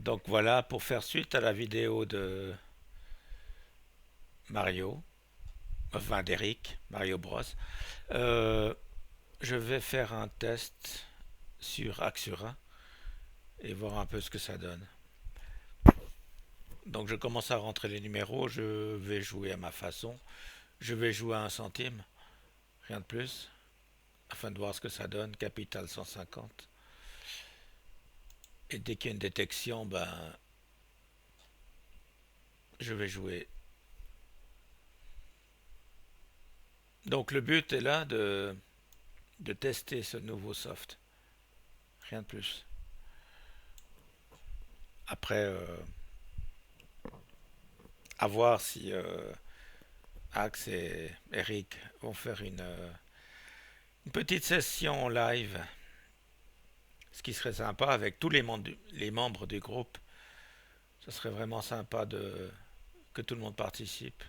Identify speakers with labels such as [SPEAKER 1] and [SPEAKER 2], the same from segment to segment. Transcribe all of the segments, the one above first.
[SPEAKER 1] Donc voilà, pour faire suite à la vidéo de Mario, enfin d'Eric, Mario Bros, euh, je vais faire un test sur Axura et voir un peu ce que ça donne. Donc je commence à rentrer les numéros, je vais jouer à ma façon, je vais jouer à 1 centime, rien de plus, afin de voir ce que ça donne, capital 150. Et dès qu'il y a une détection, ben je vais jouer. Donc le but est là de tester ce nouveau soft, rien de plus. Après, à voir si Axe et Eric vont faire une petite session live, ce qui serait sympa avec tous les membres du groupe. Ce serait vraiment sympa que tout le monde participe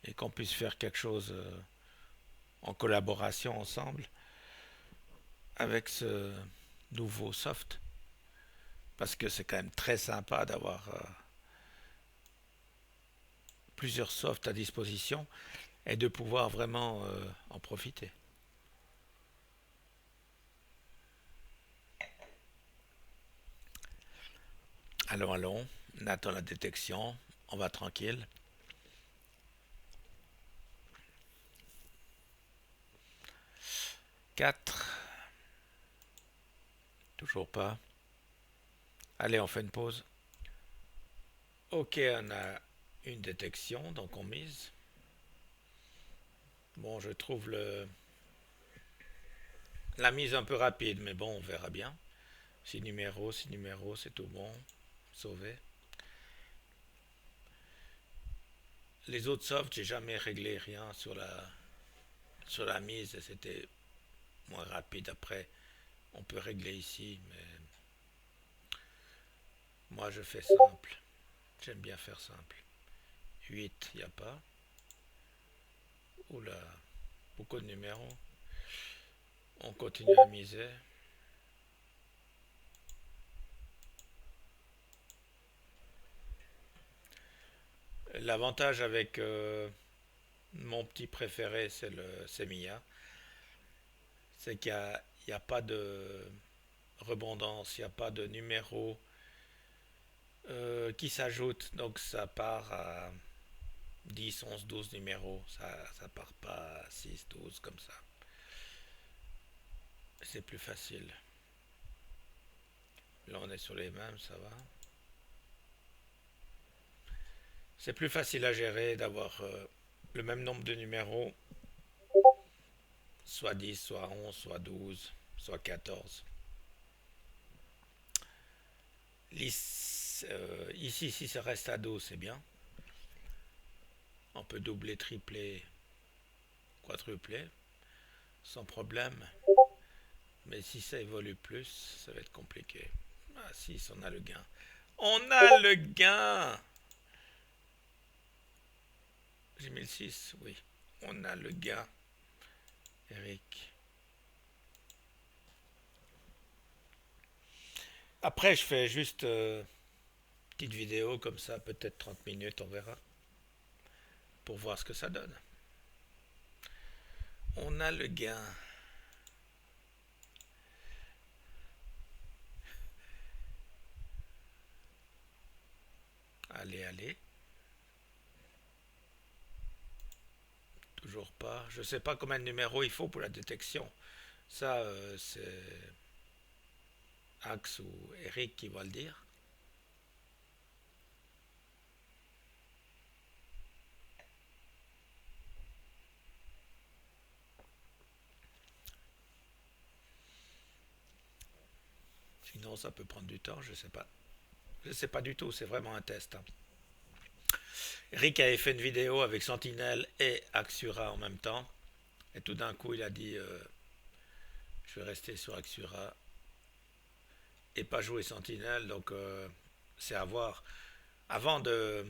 [SPEAKER 1] et qu'on puisse faire quelque chose en collaboration ensemble avec ce nouveau soft. Parce que c'est quand même très sympa d'avoir plusieurs softs à disposition et de pouvoir vraiment en profiter. Allons, on attend la détection, on va tranquille. 4, toujours pas. Allez, on fait une pause. Ok, on a une détection, donc on mise. Bon, je trouve la mise un peu rapide, mais bon, on verra bien. 6 numéros, c'est tout bon. Sauvé. Les autres softs, j'ai jamais réglé rien sur la mise et c'était moins rapide. Après, on peut régler ici, mais moi je fais simple. J'aime bien faire simple. 8, il n'y a pas. Oula, beaucoup de numéros. On continue à miser. L'avantage avec mon petit préféré, c'est Mia. C'est qu'il n'y a pas de rebondance, il n'y a pas de numéros qui s'ajoutent. Donc ça part à 10, 11, 12 numéros. Ça part pas à 6, 12 comme ça. C'est plus facile. Là on est sur les mêmes, ça va. C'est plus facile à gérer d'avoir le même nombre de numéros, soit 10, soit 11, soit 12, soit 14. Ici, si ça reste à 12, c'est bien. On peut doubler, tripler, quadrupler, sans problème. Mais si ça évolue plus, ça va être compliqué. Ah, 6, on a le gain. On a le gain. J'ai mis le 6, oui. On a le gain, Eric. Après, je fais juste petite vidéo comme ça, peut-être 30 minutes, on verra, pour voir ce que ça donne. On a le gain. Allez, allez. Toujours pas. Je sais pas combien de numéros il faut pour la détection. Ça, c'est Axe ou Eric qui va le dire. Sinon, ça peut prendre du temps, je sais pas. Je sais pas du tout, c'est vraiment un test, hein. Eric avait fait une vidéo avec Sentinelle et Axura en même temps. Et tout d'un coup, il a dit je vais rester sur Axura et pas jouer Sentinelle. Donc, c'est à voir. Avant de.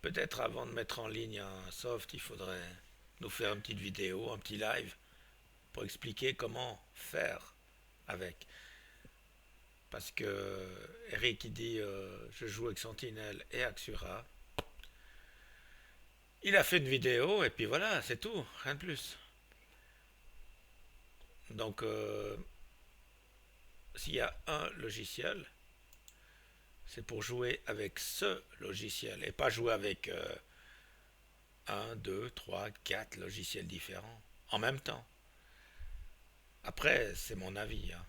[SPEAKER 1] Peut-être avant de mettre en ligne un soft, il faudrait nous faire une petite vidéo, un petit live pour expliquer comment faire avec. Parce que Eric il dit je joue avec Sentinel et Axura. Il a fait une vidéo et puis voilà, c'est tout, rien de plus. Donc s'il y a un logiciel, c'est pour jouer avec ce logiciel et pas jouer avec un, deux, trois, quatre logiciels différents en même temps. Après, c'est mon avis, hein.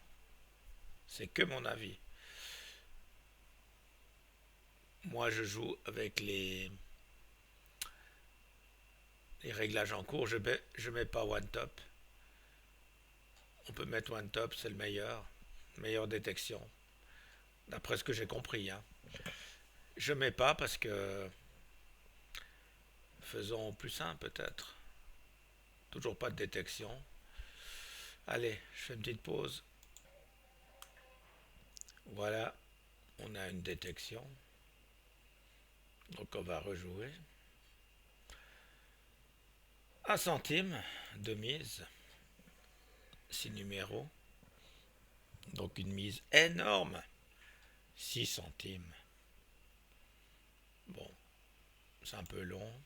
[SPEAKER 1] C'est que mon avis. Moi, je joue avec les réglages en cours. Je mets pas one top. On peut mettre one top, c'est le meilleur. Meilleure détection. D'après ce que j'ai compris, hein. Je mets pas parce que faisons plus simple peut-être. Toujours pas de détection. Allez, je fais une petite pause. Voilà, on a une détection. Donc on va rejouer. 1 centime de mise. 6 numéros. Donc une mise énorme. 6 centimes. Bon, c'est un peu long.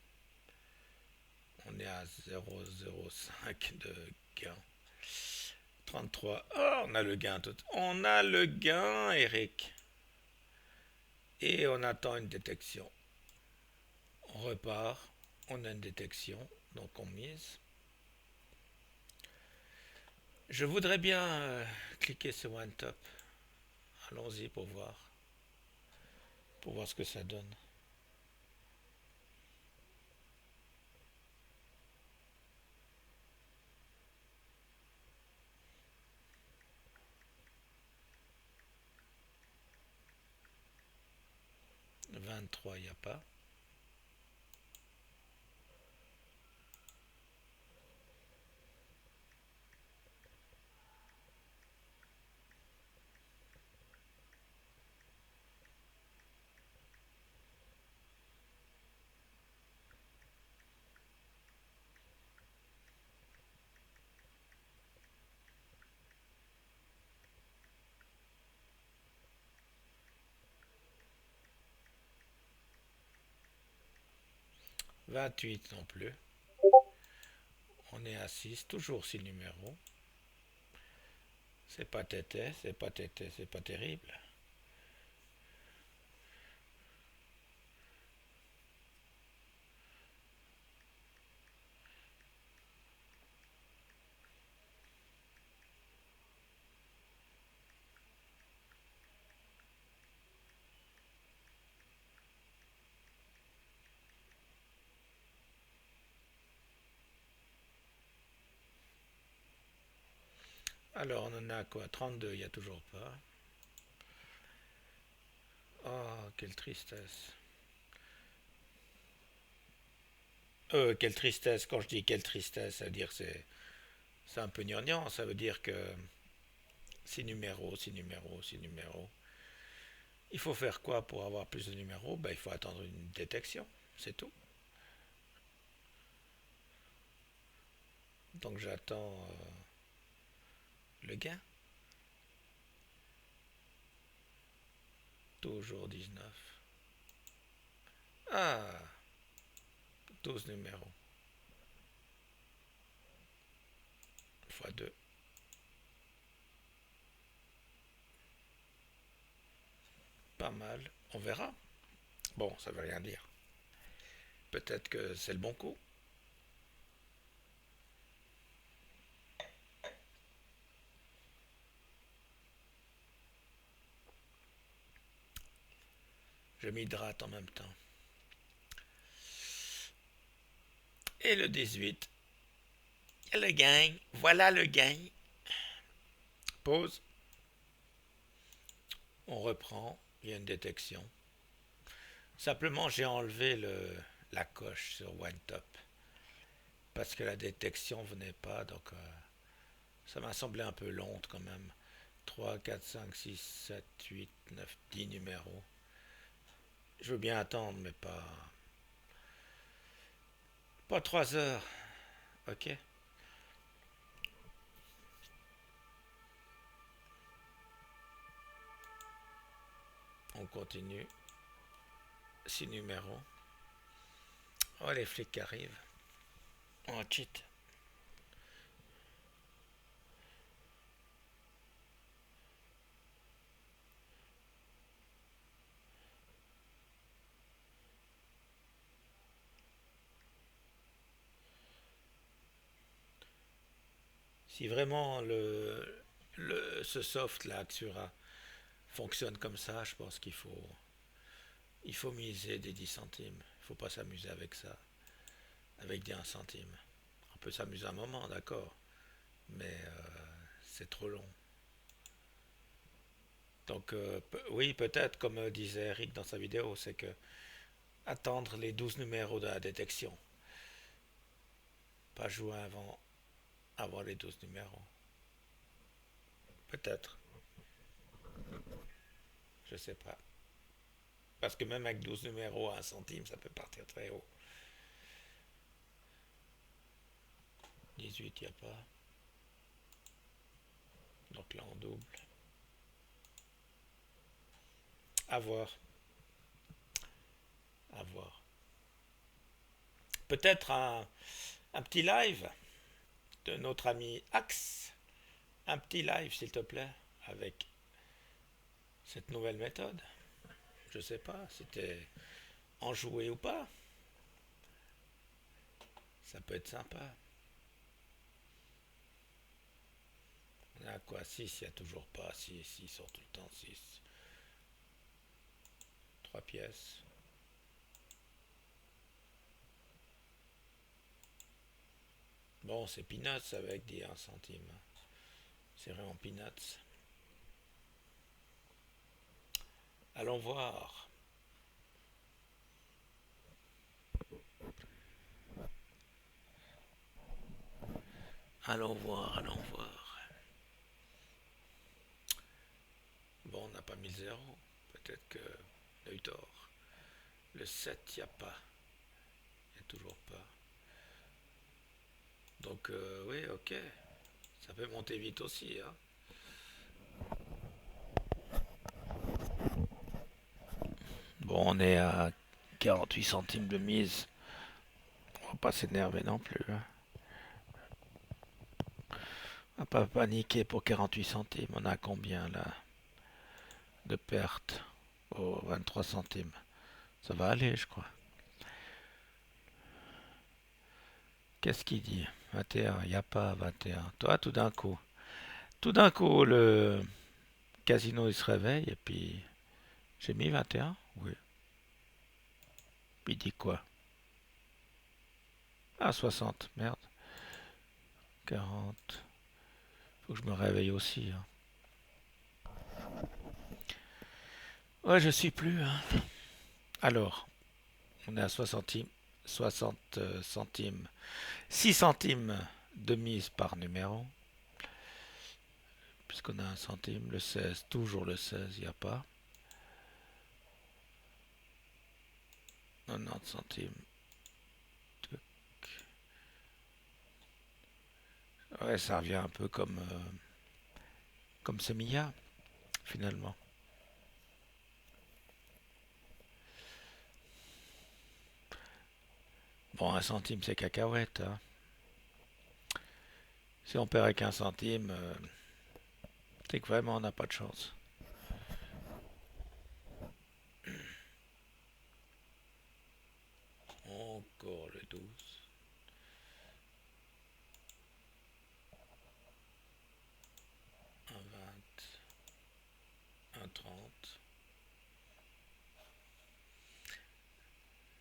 [SPEAKER 1] On est à 0,05 de gain. 33. Oh, on a le gain tout. On a le gain, Eric. Et on attend une détection. On repart. On a une détection. Donc on mise. Je voudrais bien cliquer sur One Top. Allons-y pour voir. Pour voir ce que ça donne. Le 23, il n'y a pas. « 28 non plus. On est à 6, toujours 6 numéros. C'est pas tété, c'est pas tété, c'est pas terrible. Alors on en a quoi? 32, il n'y a toujours pas. Oh, quelle tristesse. Quelle tristesse, quand je dis quelle tristesse, ça veut dire que c'est un peu gnangnan, ça veut dire que 6 numéros, 6 numéros, 6 numéros. Il faut faire quoi pour avoir plus de numéros? Ben, il faut attendre une détection, c'est tout. Donc j'attends le gain. Toujours 19. Ah, 12 numéros. Fois 2. Pas mal. On verra. Bon, ça veut rien dire. Peut-être que c'est le bon coup. Je m'hydrate en même temps. Et le 18. Il y a le gain. Voilà le gain. Pause. On reprend. Il y a une détection. Simplement, j'ai enlevé la coche sur OneTop. Parce que la détection venait pas. Donc, ça m'a semblé un peu long quand même. 3, 4, 5, 6, 7, 8, 9, 10 numéros. Je veux bien attendre, mais pas 3 heures. Ok. On continue. 6 numéros. Oh, les flics arrivent. Oh, cheat. Si vraiment ce soft là, Axura, fonctionne comme ça, je pense il faut miser des 10 centimes. Il faut pas s'amuser avec ça, avec des 1 centime. On peut s'amuser un moment, d'accord, mais c'est trop long. Donc oui, peut-être, comme disait Eric dans sa vidéo, c'est que attendre les 12 numéros de la détection, pas jouer avant, avant les 12 numéros. Peut-être, je sais pas. Parce que même avec 12 numéros à 1 centime, ça peut partir très haut. 18, il n'y a pas. Donc là, on double. À voir. À voir. Peut-être un petit live de notre ami Axe. Un petit live, s'il te plaît, avec cette nouvelle méthode. Je sais pas si t'es enjoué ou pas. Ça peut être sympa. On a quoi? 6, il n'y a toujours pas. 6, il sort tout le temps 6. 3 pièces. Bon, c'est peanuts avec des 1 centime. C'est vraiment peanuts. Allons voir. Allons voir, allons voir. Bon, on n'a pas mis le 0. Peut-être que on a eu tort. Le 7, il n'y a pas. Il n'y a toujours pas. Donc, oui, ok. Ça peut monter vite aussi. Hein. Bon, on est à 48 centimes de mise. On va pas s'énerver non plus. Hein. On va pas paniquer pour 48 centimes. On a combien là de pertes? Oh, 23 centimes. Ça va aller, je crois. Qu'est-ce qu'il dit? 21, il n'y a pas 21. Toi, tout d'un coup, le casino il se réveille et puis j'ai mis 21. Oui. Puis il dit quoi? Ah, 60. Merde. 40. Faut que je me réveille aussi. Hein. Ouais, je suis plus. Hein. Alors, on est à 60 centimes. 6 centimes de mise par numéro. Puisqu'on a un centime. Le 16, toujours le 16, il n'y a pas. 90 centimes. Ouais, ça revient un peu comme Semilla, finalement. Bon, un centime, c'est cacahuète. Hein. Si on perd avec un centime, c'est que vraiment on n'a pas de chance. Encore le 12. Un 20. Un 30.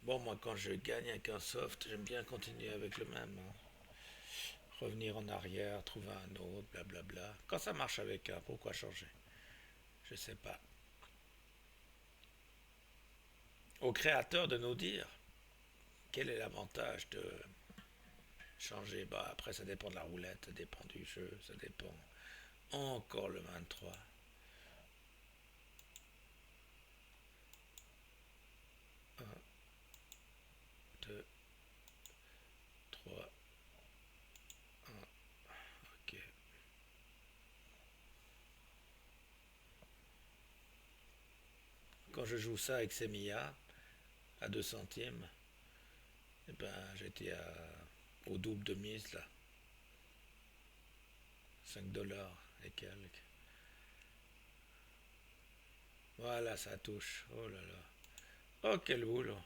[SPEAKER 1] Bon, moi, quand je gagne avec un soft, j'aime bien continuer avec le même. Hein. Revenir en arrière, trouver un autre, blablabla. Quand ça marche avec un, pourquoi changer? Je sais pas. Au créateur de nous dire quel est l'avantage de changer. Bah, après, ça dépend de la roulette, ça dépend du jeu, ça dépend. Encore le 23. 1, 2, 3, 1. Ok. quand je joue ça avec Semilla à 2 centimes, eh ben, j'étais au double de mise là, 5 dollars et quelques. Voilà, ça touche. Oh là là. Oh, quel boulot.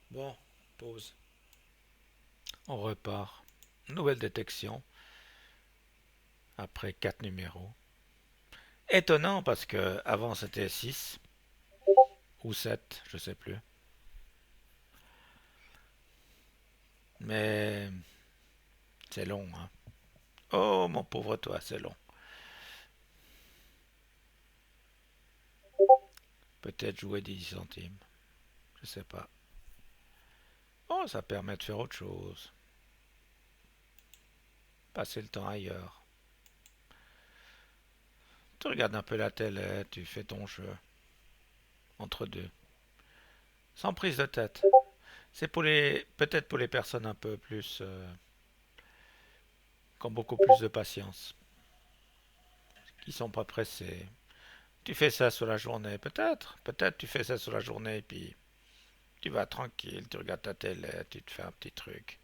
[SPEAKER 1] Bon, pause. On repart. Nouvelle détection après 4 numéros. Étonnant parce que avant c'était 6 ou 7, je sais plus. Mais c'est long, hein. Oh mon pauvre toi, c'est long. Peut-être jouer 10 centimes. Je sais pas. Oh, ça permet de faire autre chose. Passer le temps ailleurs. Tu regardes un peu la télé, tu fais ton jeu. Entre deux. Sans prise de tête. C'est pour les, peut-être pour les personnes un peu plus, qui ont beaucoup plus de patience, qui sont pas pressées. Tu fais ça sur la journée, peut-être tu fais ça sur la journée, et puis tu vas tranquille, tu regardes ta télé, tu te fais un petit truc.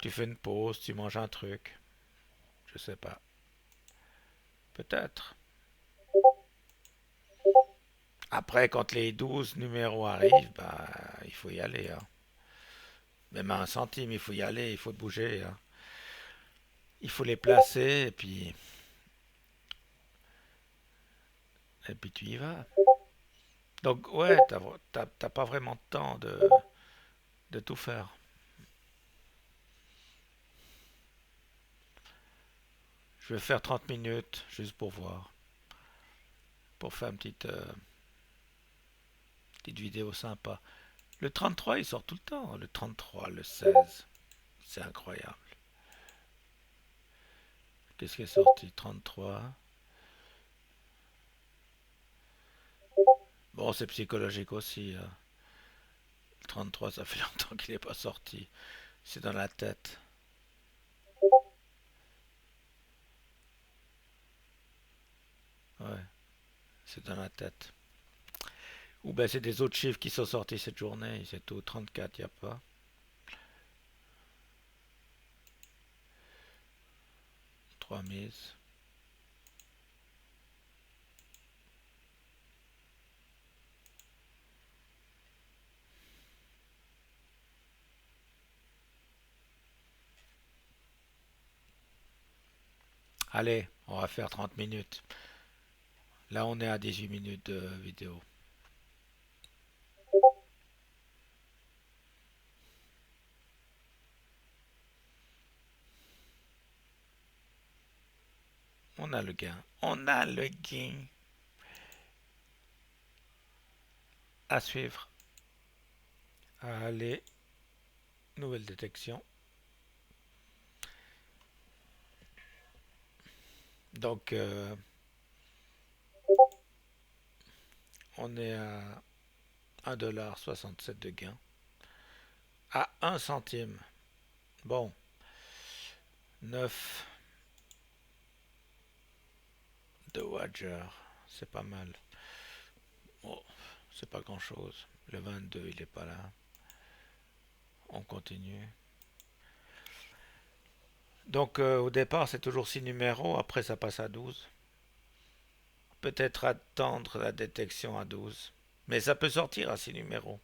[SPEAKER 1] Tu fais une pause, tu manges un truc, je sais pas. Peut-être. Après, quand les 12 numéros arrivent, bah, il faut y aller, hein. Même à un centime, il faut y aller, il faut bouger, hein. Il faut les placer, et puis tu y vas. Donc, ouais, t'as pas vraiment de temps de tout faire. Je vais faire 30 minutes, juste pour voir. Pour faire une petite vidéo sympa. Le 33, il sort tout le temps. Le 33, le 16. C'est incroyable. Qu'est-ce qui est sorti? 33. Bon, c'est psychologique aussi, hein. Le 33, ça fait longtemps qu'il n'est pas sorti. C'est dans la tête. Ouais, c'est dans la tête. Ou ben c'est des autres chiffres qui sont sortis cette journée. C'est tout. 34, il n'y a pas. 3 mises. Allez, on va faire 30 minutes. Là, on est à 18 minutes de vidéo. On a le gain. On a le gain à suivre. Allez, nouvelle détection. Donc, on est à 1,67$ de gain. À 1 centime. Bon, 9 de Wager. C'est pas mal. Bon, c'est pas grand chose. Le 22, il est pas là. On continue. Donc, au départ, c'est toujours 6 numéros. Après, ça passe à 12. Peut-être attendre la détection à 12. Mais ça peut sortir à 6 numéros.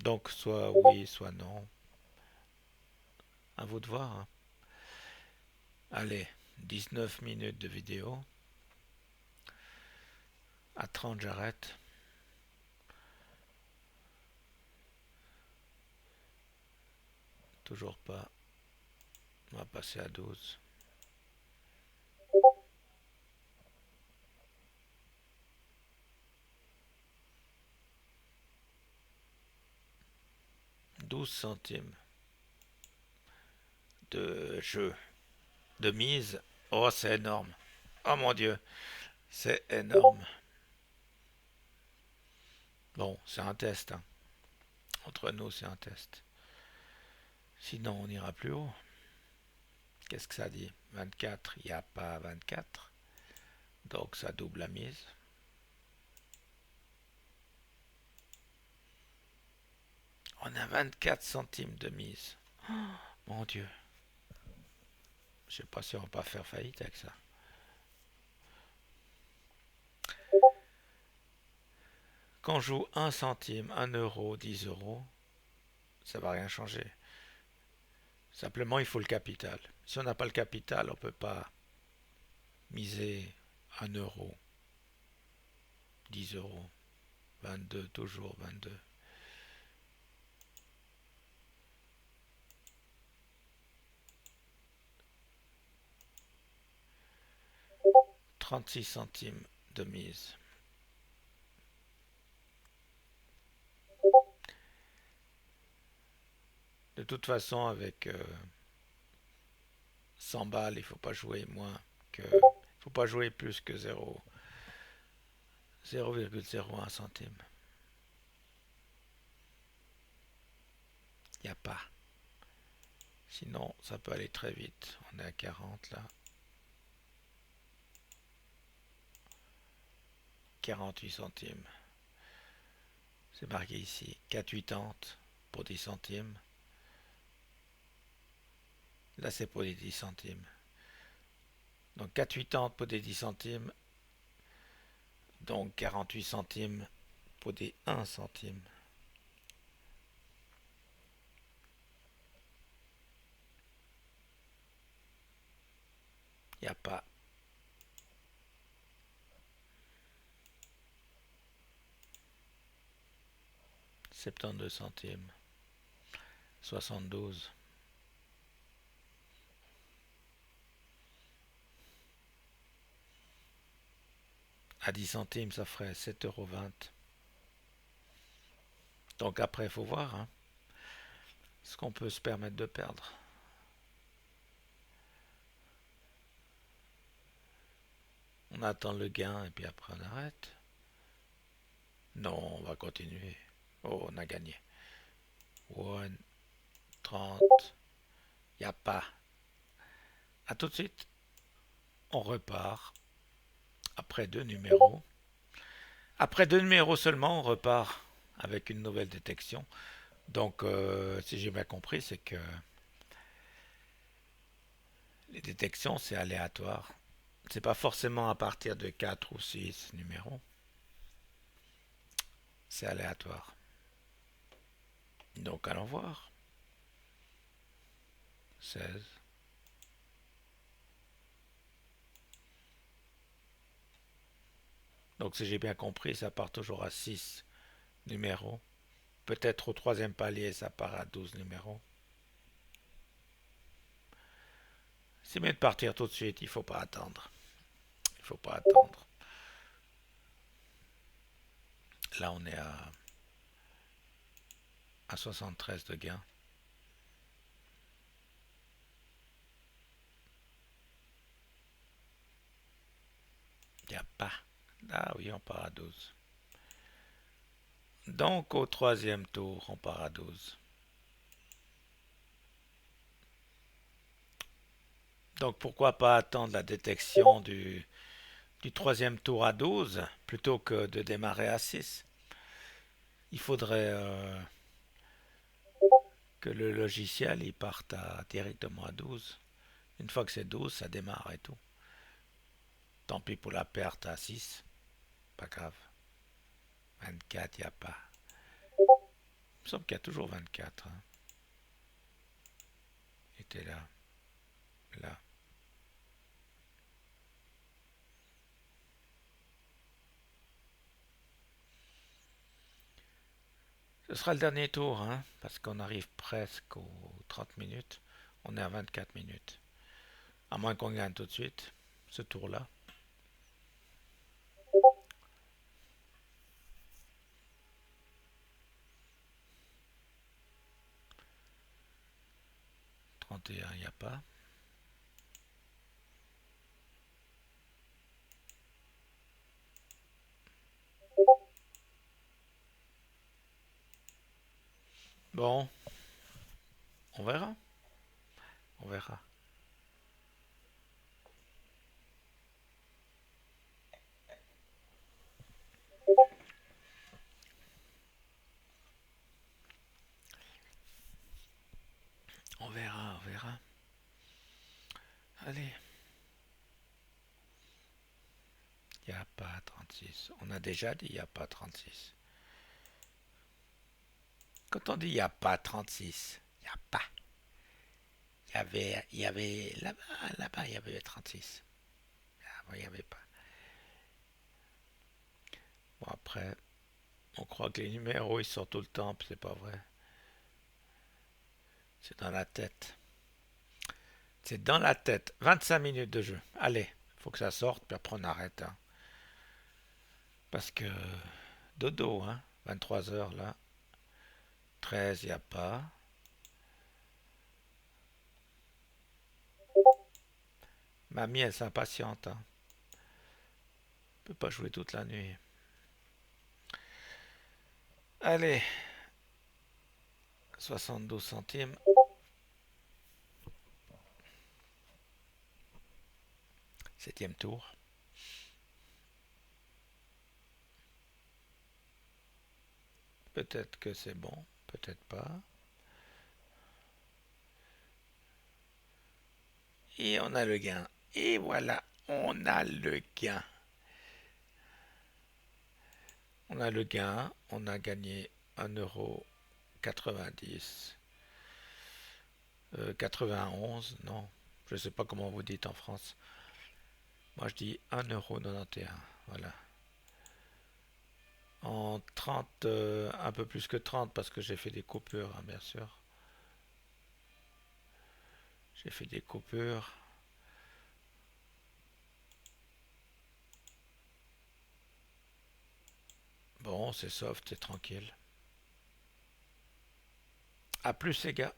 [SPEAKER 1] Donc, soit oui, soit non. À vous de voir, hein. Allez, 19 minutes de vidéo. À 30, j'arrête. Toujours pas. On va passer à 12. 12 centimes de jeu. De mise. Oh, c'est énorme. Oh mon Dieu, c'est énorme. Bon, c'est un test, hein. Entre nous, c'est un test. Sinon, on ira plus haut. Qu'est-ce que ça dit? 24, il n'y a pas 24. Donc ça double la mise. On a 24 centimes de mise. Oh, mon Dieu. Je sais pas si on va pas faire faillite avec ça. Quand on joue 1 centime, 1 euro, 10 euros, ça va rien changer. Simplement, il faut le capital. Si on n'a pas le capital, on ne peut pas miser 1 euro, 10 euros, 22, toujours 22. 36 centimes de mise. De toute façon, avec 100 balles, il ne faut pas jouer moins que. Il ne faut pas jouer plus que 0,01 centime. Il n'y a pas. Sinon, ça peut aller très vite. On est à 40 là. 48 centimes. C'est marqué ici. 4,80 pour 10 centimes. Là, c'est pour les 10 centimes. Donc 4,80 pour des 10 centimes. Donc 48 centimes pour des 1 centime. Il n'y a pas. 72 centimes. 72. À 10 centimes, ça ferait 7,20 €. Donc après, il faut voir hein, ce qu'on peut se permettre de perdre. On attend le gain et puis après on arrête. Non, on va continuer. Oh, on a gagné. 1, 30. Il n'y a pas. A tout de suite. On repart. Après 2 numéros. Après 2 numéros seulement, on repart avec une nouvelle détection. Donc, si j'ai bien compris, c'est que les détections, c'est aléatoire. C'est pas forcément à partir de 4 ou 6 numéros. C'est aléatoire. Donc, allons voir. 16. Donc, si j'ai bien compris, ça part toujours à 6 numéros. Peut-être au troisième palier, ça part à 12 numéros. C'est mieux de partir tout de suite, il ne faut pas attendre. Il ne faut pas attendre. Là, on est à 73 de gain. Il n'y a pas. Ah oui, on part à 12. Donc, au troisième tour, on part à 12. Donc, pourquoi pas attendre la détection du troisième tour à 12 plutôt que de démarrer à 6. Il faudrait que le logiciel il parte directement à 12. Une fois que c'est 12, ça démarre et tout. Tant pis pour la perte à 6. Pas grave. 24, il n'y a pas. Il me semble qu'il y a toujours 24. Hein. Il était là. Là. Ce sera le dernier tour, hein, parce qu'on arrive presque aux 30 minutes. On est à 24 minutes. À moins qu'on gagne tout de suite, ce tour-là. Trente et un, il n'y a pas. Bon, on verra. On verra. Allez. Il n'y a pas 36. On a déjà dit il n'y a pas 36. Quand on dit il n'y a pas 36, il n'y a pas. Il y avait là-bas, il y avait 36. Ah, il n'y avait pas. Bon, après, on croit que les numéros, ils sortent tout le temps, puis c'est pas vrai. C'est dans la tête. C'est dans la tête. 25 minutes de jeu. Allez, faut que ça sorte, puis après on arrête, hein. Parce que dodo, hein. 23 heures là. 13, il n'y a pas. Mamie, elle s'impatiente, hein. Peut pas jouer toute la nuit. Allez, 72 centimes. Septième tour. Peut-être que c'est bon, peut-être pas. Et on a le gain. Et voilà, on a le gain. On a le gain. On a gagné 1,90 €. 91, non. Je ne sais pas comment vous dites en France. Moi, je dis 1,91 €. Voilà. En 30, un peu plus que 30 parce que j'ai fait des coupures, hein, bien sûr. J'ai fait des coupures. Bon, c'est soft, c'est tranquille. À plus les gars.